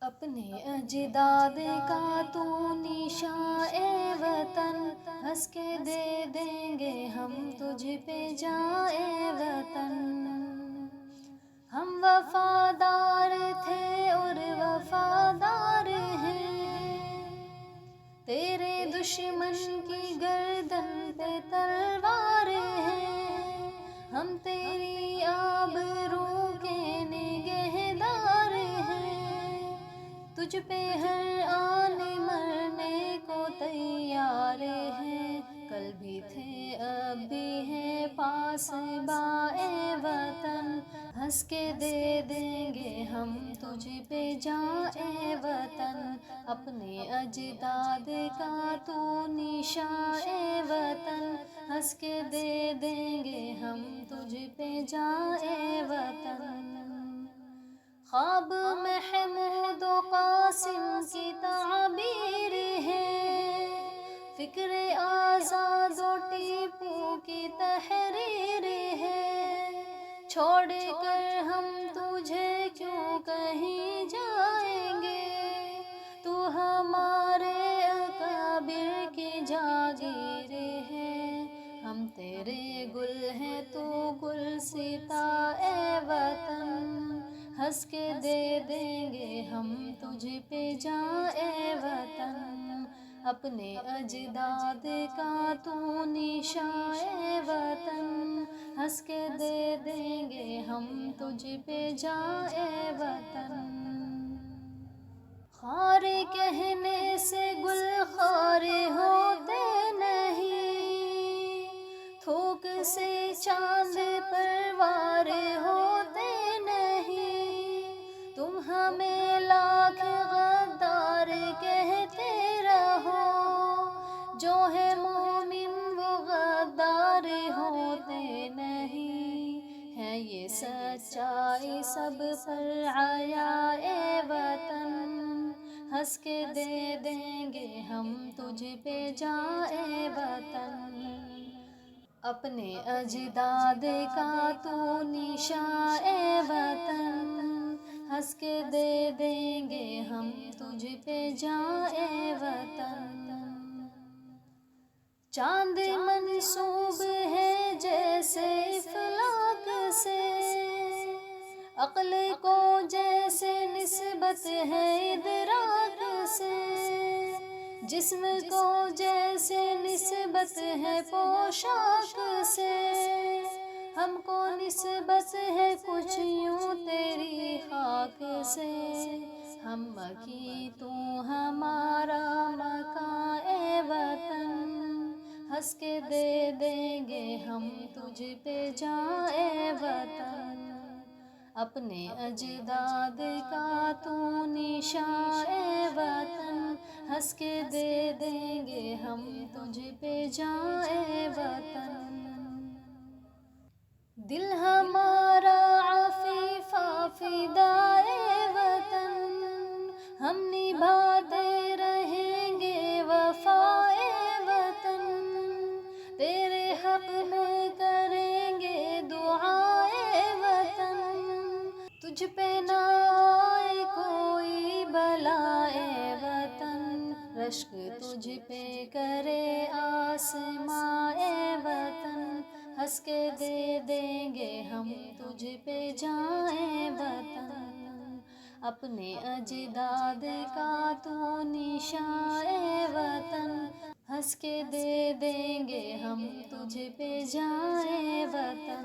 اپنے اجداد کا تو نشاں اے وطن، ہنس کے دے دیں گے ہم تجھ پہ جاں اے وطن۔ ہم وفادار تھے اور وفادار ہیں، تیرے دشمن کی گردن پہ تلوار ہے، ہم تیری آبرو کے نگہدار ہیں، تجھ پہ ہر آن مرنے کو تیار ہیں، کل بھی تھے اب بھی ہے پاس بائے وطن، ہنس کے دے دیں گے ہم تجھ پہ جاں اے وطن، اپنے اجداد کا تو نشاں اے وطن، ہنس کے دے دیں گے ہم تجھ پہ جاں اے وطن۔ خواب محمود و قاسم کی تعبیر ہے، فکر آزاد و ٹیپو کی تحریر ہے، چھوڑ کر ہم تجھے کیوں کہیں جائیں گے، تو ہمارے اکابر کی جاگیر ہے، ہم تیرے گل ہیں تو گلستاں اے وطن، ہنس کے دے دیں گے ہم تجھ پہ جاں اے وطن، اپنے اجداد کا تو نشاں اے وطن، ہنس کے دے دیں گے ہم تجھ پہ جاں اے وطن۔ خار کہنے سے گل خار ہوتے نہیں، تھوک سے چاند پروار ہوتے نہیں، تم ہمیں لاکھ غدار کہتے رہو، جو ہے مومن وہ غدار ہوتے نہیں، ہے یہ سچائی سب پر آیا اے وطن، ہنس کے دے دیں گے ہم تجھ پہ جاں اے وطن، اپنے اجداد کا تو نشاں اے وطن، ہنس کے دے دیں گے ہم تجھ پہ جاں اے وطن۔ چاند منسوب ہے جیسے افلاک سے، عقل کو جیسے نسبت ہے ادراک سے، جسم کو جیسے نسبت ہے پوشاک سے، ہم کو نسبت ہے کچھ یوں تیری خاک سے، ہم مکی تو ہمارا مکاں اے وطن، ہنس کے دے دیں گے ہم تجھ پہ جاں اے وطن، اپنے اجداد کا تو نشاں اے وطن، ہنس کے دے دیں گے ہم تجھ پہ جاں اے وطن۔ دل ہمارا عفیفہ فدائے وطن، ہم نبھاتے رہیں گے وفائے وطن، تیرے حق میں کریں گے دعائے وطن، تجھ پہ نہ آئے کوئی بلائے وطن، رشک تجھ پہ کرے آسماں اے وطن، ہنس کے دے دیں گے ہم تجھ پہ جاں اے وطن، اپنے اجداد کا تو نشاں اے وطن، ہنس کے دے دیں گے ہم تجھ پہ جاں اے وطن۔